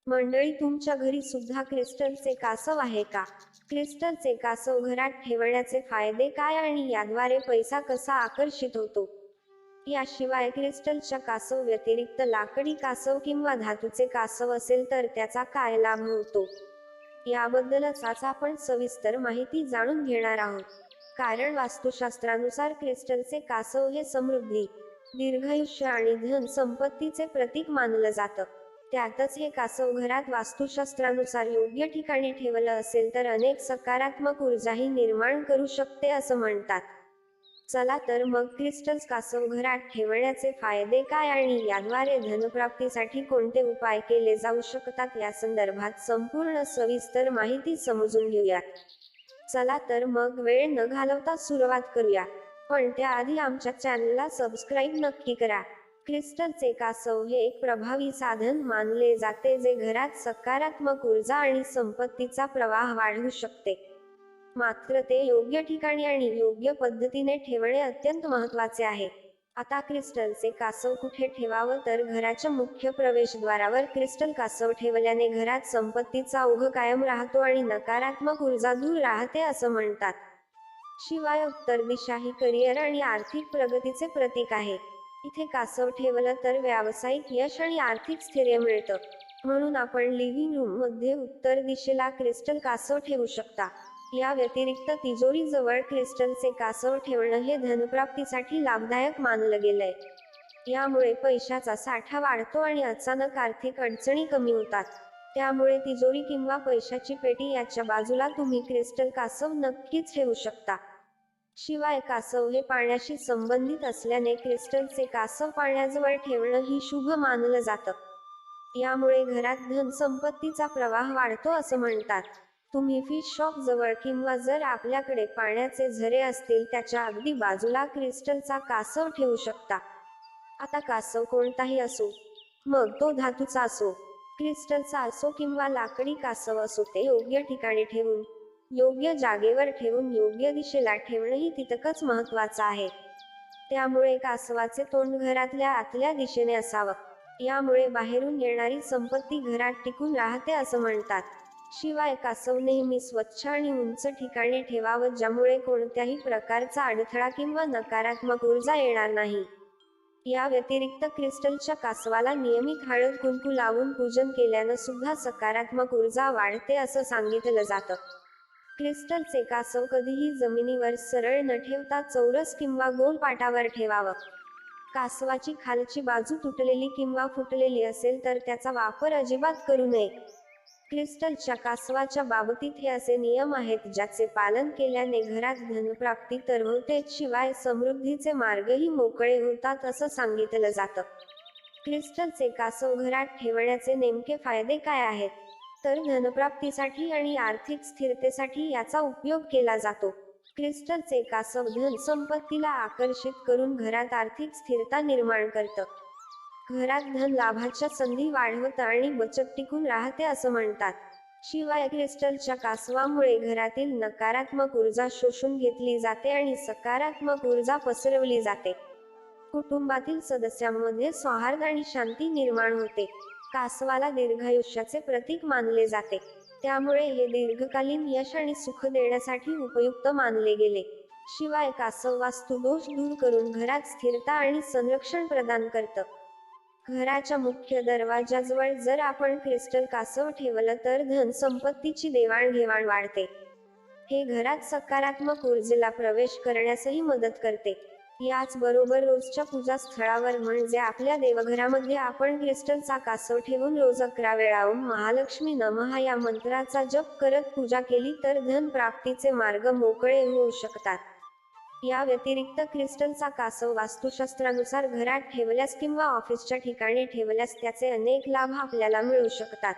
मंडळी, तुमच्या घरी सुद्धा क्रिस्टलचे कासव आहे का? क्रिस्टलचे कासव घरात ठेवण्याचे फायदे काय आणि याद्वारे पैसा कसा आकर्षित होतो? याशिवाय क्रिस्टलच्या कासव व्यतिरिक्त लाकडी कासव किंवा धातूचे कासव असेल तर त्याचा काय लाभ होतो, याबद्दलच आज आपण सविस्तर माहिती जाणून घेणार आहोत. कारण वास्तुशास्त्रानुसार क्रिस्टलचे कासव हे समृद्धी, दीर्घायुष्य आणि धन संपत्तीचे प्रतीक मानलं जातं. त्यातच हे कासव घरात वास्तुशास्त्रानुसार योग्य ठिकाणी ठेवलं असेल तर अनेक सकारात्मक ऊर्जाही निर्माण करू शकते असं म्हणतात. चला तर मग क्रिस्टल्स कासव घरात ठेवण्याचे फायदे काय आणि याद्वारे धनप्राप्तीसाठी कोणते उपाय केले जाऊ शकतात या संदर्भात संपूर्ण सविस्तर माहिती समजून घेऊया. चला तर मग वेळ न घालवता सुरुवात करूया. पण त्याआधी आमच्या चॅनलला सबस्क्राईब नक्की करा. क्रिस्टलचे कासव हे एक प्रभावी साधन मानले जाते जे घरात सकारात्मक ऊर्जा आणि संपत्तीचा प्रवाह वाढवू शकते. मात्र ते योग्य ठिकाणी आणि योग्य पद्धतीने ठेवणे अत्यंत महत्त्वाचे आहे. आता क्रिस्टलचे कासव कुठे ठेवावं, तर घराच्या मुख्य प्रवेशद्वारावर क्रिस्टल कासव ठेवल्याने घरात संपत्तीचा ओघ कायम राहतो आणि नकारात्मक ऊर्जा दूर राहते असं म्हणतात. शिवाय उत्तर दिशा ही करिअर आणि आर्थिक प्रगतीचे प्रतीक आहे. इथे कासव ठेवलं तर व्यावसायिक यश आणि आर्थिक स्थैर्य मिळतं. म्हणून आपण लिव्हिंग रूम मध्ये उत्तर दिशेला क्रिस्टल कासव ठेवू शकता. या व्यतिरिक्त तिजोरीजवळ क्रिस्टलचे कासव ठेवणं हे धनप्राप्तीसाठी लाभदायक मानलं गेलंय. यामुळे पैशाचा साठा वाढतो आणि अचानक आर्थिक अडचणी कमी होतात. त्यामुळे तिजोरी किंवा पैशाची पेटी याच्या बाजूला तुम्ही क्रिस्टल कासव नक्कीच ठेवू शकता. शिवाय कासव हे पाण्याशी संबंधित असल्याने क्रिस्टलचे कासव पाण्याजवळ ठेवणं ही शुभ मानलं जातं. यामुळे घरात धन संपत्तीचा प्रवाह वाढतो असं म्हणतात. तुम्ही फिश शॉप जवळ किंवा जर आपल्याकडे पाण्याचे झरे असतील त्याच्या अगदी बाजूला क्रिस्टलचा कासव ठेवू शकता. आता कासव कोणताही असो, मग तो धातूचा असो, क्रिस्टलचा असो किंवा लाकडी कासव असो, ते योग्य ठिकाणी ठेवून, योग्य जागेवर ठेवून योग्य दिशेला ठेवणंही तितकंच महत्त्वाचं आहे. त्यामुळे कासवाचे तोंड घरातल्या आतल्या दिशेने असावं. यामुळे बाहेरून येणारी संपत्ती घरात टिकून राहते असं म्हणतात. शिवाय कासव नेहमी स्वच्छ आणि उंच ठिकाणी ठेवावं, ज्यामुळे कोणत्याही प्रकारचा अडथळा किंवा नकारात्मक ऊर्जा येणार नाही. या व्यतिरिक्त क्रिस्टलच्या कासवाला नियमित हळद कुंकू लावून पूजन केल्यानं सुद्धा सकारात्मक ऊर्जा वाढते असं सांगितलं जातं. क्रिस्टलचे कासव कधीही जमिनीवर सरळ न ठेवता चौरस किंवा गोल पाटावर ठेवावं. कासवाची खालची बाजू तुटलेली किंवा फुटलेली असेल तर त्याचा वापर अजिबात करू नये. क्रिस्टलच्या कासवाच्या बाबतीत हे असे नियम आहेत ज्याचे पालन केल्याने घरात धनप्राप्ती तर होतेच, शिवाय समृद्धीचे मार्गही मोकळे होतात असं सांगितलं जातं. क्रिस्टलचे कासव घरात ठेवण्याचे नेमके फायदे काय आहेत? तर धनप्राप्तीसाठी आणि आर्थिक स्थिरतेसाठी याचा उपयोग केला जातो. क्रिस्टलचे कासव धन संपत्तीला आकर्षित करून घरात आर्थिक स्थिरता निर्माण करतं. घरात धन लाभाच्या संधी वाढवतं आणि बचत टिकून राहते असं म्हणतात. शिवाय क्रिस्टलच्या कासवामुळे घरातील नकारात्मक ऊर्जा शोषून घेतली जाते आणि सकारात्मक ऊर्जा पसरवली जाते. कुटुंबातील सदस्यांमध्ये सौहार्द आणि शांती निर्माण होते. कासवाला दीर्घायुष्याचे प्रतीक मानले जाते. त्यामुळे हे दीर्घकालीन यश आणि सुख देण्यासाठी उपयुक्त मानले गेले. शिवाय कासव वास्तुदोष दूर करून घरात स्थिरता आणि संरक्षण प्रदान करतं. घराच्या मुख्य दरवाजाजवळ जर आपण क्रिस्टल कासव ठेवलं तर धन संपत्तीची देवाणघेवाण वाढते. हे घरात सकारात्मक ऊर्जेला प्रवेश करण्यासही मदत करते. याचबरोबर रोजच्या पूजा स्थळावर म्हणजे आपल्या देवघरामध्ये आपण क्रिस्टलचा कासव ठेवून रोज 11 वेळा ओम महालक्ष्मी नमः या मंत्राचा जप करत पूजा केली तर धन प्राप्तीचे मार्ग मोकळे होऊ शकतात. या व्यतिरिक्त क्रिस्टलचा कासव वास्तुशास्त्रानुसार घरात ठेवल्यास किंवा ऑफिसच्या ठिकाणी ठेवल्यास त्याचे अनेक लाभ आपल्याला मिळू शकतात.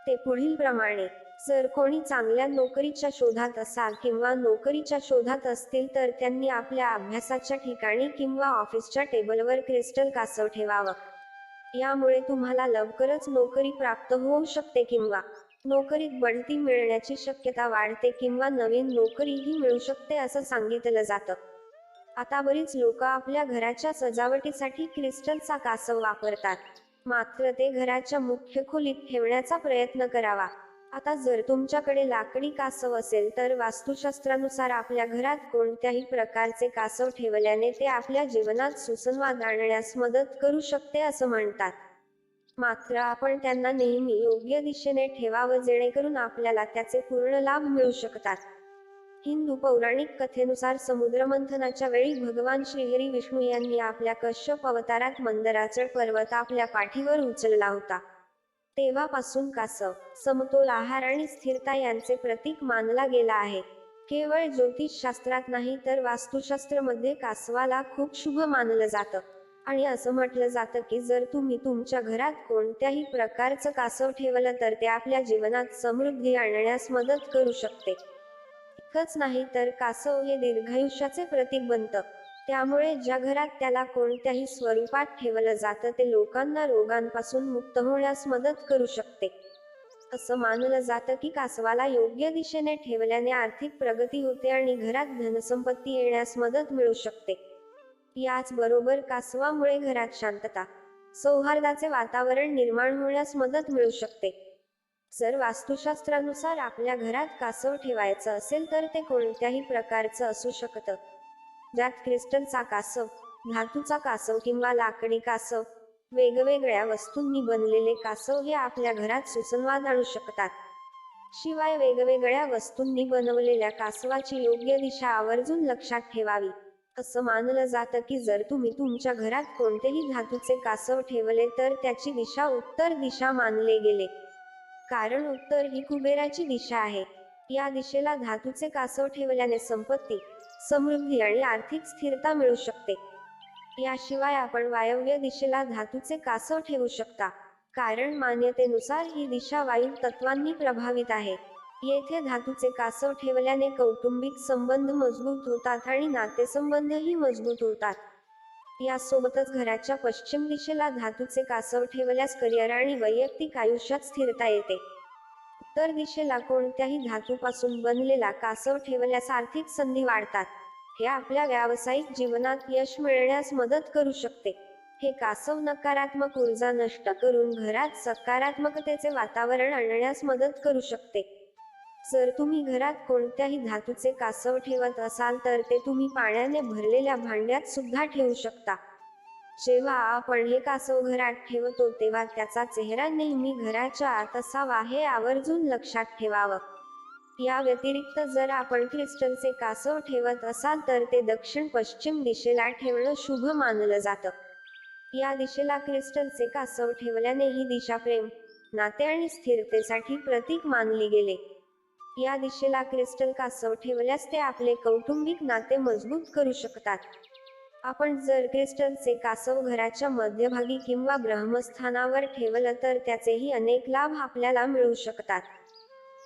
ते पुढील प्रमाणे: जर कोणी चांगल्या नोकरीच्या शोधात असाल किंवा नोकरीच्या शोधात असतील तर त्यांनी आपल्या अभ्यासाच्या ठिकाणी किंवा ऑफिसच्या टेबलवर क्रिस्टल कासव ठेवावं. यामुळे तुम्हाला लवकरच नोकरी प्राप्त होऊ शकते किंवा नोकरीत बढती मिळण्याची शक्यता वाढते किंवा नवीन नोकरीही मिळू शकते असं सांगितलं जातं. आता बरीच लोक आपल्या घराच्या सजावटीसाठी क्रिस्टलचा कासव वापरतात. मात्र ते घराच्या मुख्य खोलीत ठेवण्याचा प्रयत्न करावा. आता जर तुमच्याकडे लाकडी कासव असेल तर वास्तुशास्त्रानुसार आपल्या घरात कोणत्याही प्रकारचे कासव ठेवल्याने ते आपल्या जीवनात सुसंवाद आणण्यास मदत करू शकते असं म्हणतात. मात्र आपण त्यांना नेहमी योग्य दिशेने ठेवावं जेणेकरून आपल्याला त्याचे पूर्ण लाभ मिळू शकतात. हिंदू पौराणिक कथेनुसार समुद्रमंथनाच्या वेळी भगवान श्रीहरी विष्णू यांनी आपल्या कश्यप अवतारात मंदराचल पर्वत आपल्या पाठीवर उचलला होता. तेव्हापासून कासव समतोल आहार आणि स्थिरता यांचे प्रतीक मानला गेला आहे. केवळ ज्योतिषशास्त्रात नाही तर वास्तुशास्त्रामध्ये कासवाला खूप शुभ मानलं जातं आणि असं म्हटलं जातं की जर तुम्ही तुमच्या घरात कोणत्याही प्रकारचं कासव ठेवलं तर ते आपल्या जीवनात समृद्धी आणण्यास मदत करू शकते. इतकंच नाही तर कासव हे दीर्घायुष्याचे प्रतीक बनतं. त्यामुळे ज्या घरात त्याला कोणत्याही स्वरूपात ठेवलं जातं ते लोकांना रोगांपासून मुक्त होण्यास मदत करू शकते. असं मानलं जातं की कासवाला योग्य दिशेने ठेवल्याने आर्थिक प्रगती होते आणि घरात धनसंपत्ती येण्यास मदत मिळू शकते. याचबरोबर कासवामुळे घरात शांतता, सौहार्दाचे वातावरण निर्माण होण्यास मदत मिळू शकते. जर वास्तुशास्त्रानुसार आपल्या घरात कासव ठेवायचं असेल तर ते कोणत्याही प्रकारचं असू शकतं. ज्यात क्रिस्टलचा कासव, धातूचा कासव किंवा लाकडी कासव, वेगवेगळ्या वस्तूंनी बनलेले कासव हे आपल्या घरात सुसंवाद आणू शकतात. शिवाय वेगवेगळ्या वस्तूंनी बनवलेल्या कासवाची योग्य दिशा आवर्जून लक्षात ठेवावी. असं मानलं जातं की जर तुम्ही तुमच्या घरात कोणतेही धातूचे कासव ठेवले तर त्याची दिशा उत्तर दिशा मानले गेले. कारण उत्तर ही कुबेराची दिशा आहे. या दिशेला धातूचे कासव ठेवल्याने संपत्ती, समृद्धी आणि आर्थिक स्थिरता मिळू शकते. याशिवाय आपण वायव्य दिशेला धातूचे कासव ठेवू शकता. कारण मान्यतेनुसार ही दिशा वायू तत्वांनी प्रभावित आहे. येथे धातूचे कासव ठेवल्याने कौटुंबिक संबंध मजबूत होतात आणि नातेसंबंधही मजबूत होतात. यासोबतच घराच्या पश्चिम दिशेला धातूचे कासव ठेवल्यास करिअर आणि वैयक्तिक आयुष्यात स्थिरता येते. उत्तर दिशेला कोणत्याही धातूपासून बनलेला कासव ठेवल्यास आर्थिक संधी वाढतात. हे आपल्या व्यावसायिक जीवनात यश मिळवण्यास मदत करू शकते. हे कासव नकारात्मक ऊर्जा नष्ट करून घरात सकारात्मकतेचे वातावरण आणण्यास मदत करू शकते. जर तुम्ही घरात कोणत्याही धातूचे कासव ठेवत असाल तर ते तुम्ही पाण्याने भरलेल्या भांड्यात सुद्धा ठेवू शकता. जेव्हा आपण हे कासव घरात ठेवतो तेव्हा त्याचा चेहरा नेहमी घराच्या आत असावा हे आवर्जून लक्षात ठेवावं. या व्यतिरिक्त जर आपण क्रिस्टलचे कासव ठेवत असाल तर ते दक्षिण पश्चिम दिशेला ठेवणं शुभ मानलं जातं. या दिशेला क्रिस्टलचे कासव ठेवल्याने ही दिशा प्रेम, नाते आणि स्थिरतेसाठी प्रतीक मानली गेले. या दिशेला क्रिस्टल कासव ठेवल्यास ते आपले कौटुंबिक नाते मजबूत करू शकतात. आपण जर क्रिस्टलचे कासव घराच्या मध्यभागी किंवा ब्रह्मस्थानावर ठेवलं तर त्याचेही अनेक लाभ आपल्याला मिळू शकतात.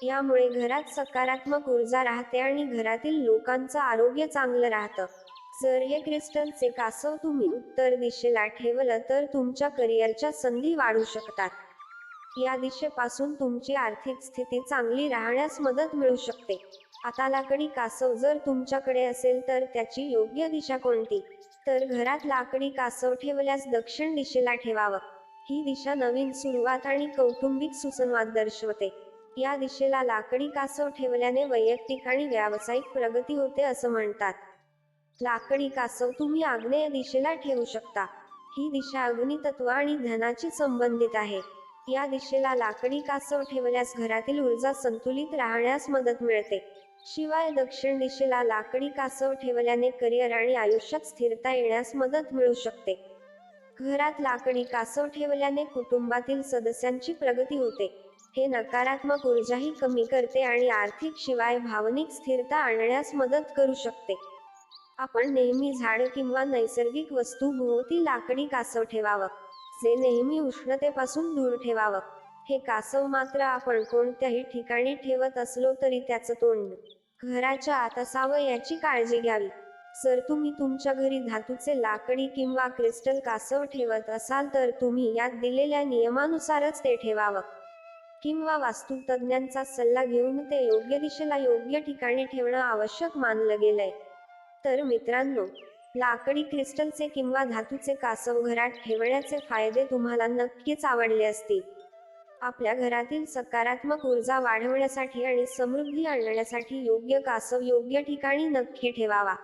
यामुळे घरात सकारात्मक ऊर्जा राहते आणि घरातील लोकांचं आरोग्य चांगलं राहतं. जर हे क्रिस्टलचे कासव तुम्ही उत्तर दिशेला ठेवलं तर तुमच्या करिअरच्या संधी वाढू शकतात. या दिशेपासून तुमची आर्थिक स्थिती चांगली राहण्यास मदत मिळू शकते. आता लाकडी कासव जर तुमच्याकडे असेल तर त्याची योग्य दिशा कोणती? तर घरात लाकडी कासव ठेवल्यास दक्षिण दिशेला ठेवावं. ही दिशा नवीन सुरुवात आणि कौटुंबिक सुसंवाद दर्शवते. या दिशेला लाकडी कासव ठेवल्याने वैयक्तिक आणि व्यावसायिक प्रगती होते असं म्हणतात. लाकडी कासव तुम्ही आग्नेय दिशेला ठेवू शकता. ही दिशा अग्नितत्व आणि धनाची संबंधित आहे. या दिशेला लाकडी कासव ठेवल्यास घरातील ऊर्जा संतुलित राहण्यास मदत मिळते. शिवाय दक्षिण दिशेला लाकडी कासव ठेवल्याने करिअर आणि आयुष्यात स्थिरता येण्यास मदत मिळू शकते. घरात लाकडी कासव ठेवल्याने कुटुंबातील सदस्यांची प्रगती होते. हे नकारात्मक ऊर्जाही कमी करते आणि आर्थिक शिवाय भावनिक स्थिरता आणण्यास मदत करू शकते. आपण नेहमी झाड किंवा नैसर्गिक वस्तू भोवती लाकडी कासव ठेवावं. जे नेहमी उष्णतेपासून दूर ठेवावं. हे कासव मात्र आपण कोणत्याही ठिकाणी ठेवत असलो तरी त्याचं तोंड घराच्या आत असावं याची काळजी घ्यावी. जर तुम्ही तुमच्या घरी धातूचे लाकडी किंवा क्रिस्टल कासव ठेवत असाल तर तुम्ही यात दिलेल्या नियमानुसारच ते ठेवावं. किंवा वास्तुतज्ञांचा सल्ला घेऊन ते योग्य दिशेला योग्य ठिकाणी ठेवणं आवश्यक मानलं गेलंय. तर मित्रांनो, लाकडी क्रिस्टलचे किंवा धातूचे कासव घरात ठेवण्याचे फायदे तुम्हाला नक्कीच आवडले असतील. आपल्या घरातील सकारात्मक ऊर्जा वाढवण्यासाठी आणि समृद्धी आणण्यासाठी योग्य कासव योग्य ठिकाणी नक्की ठेवावा.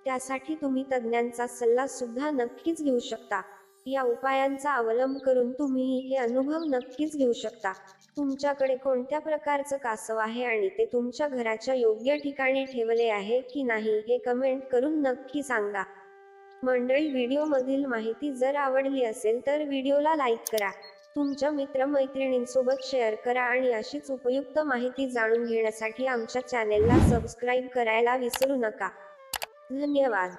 त्यासाठी तुम्ही तज्ज्ञांचा सल्ला सुद्धा नक्कीच घेऊ शकता. या उपायांचा अवलंब करून तुम्ही हे अनुभव नक्कीच घेऊ शकता. तुमच्याकडे कोणत्या प्रकारचं कासव आहे आणि ते तुमच्या घराच्या योग्य ठिकाणी ठेवले आहे की नाही हे कमेंट करून नक्की सांगा. मंडळी, व्हिडिओमधील माहिती जर आवडली असेल तर व्हिडिओला लाईक करा, तुमच्या मित्रमैत्रिणींसोबत शेअर करा आणि अशीच उपयुक्त माहिती जाणून घेण्यासाठी आमच्या चॅनेलला सबस्क्राईब करायला विसरू नका. धन्यवाद.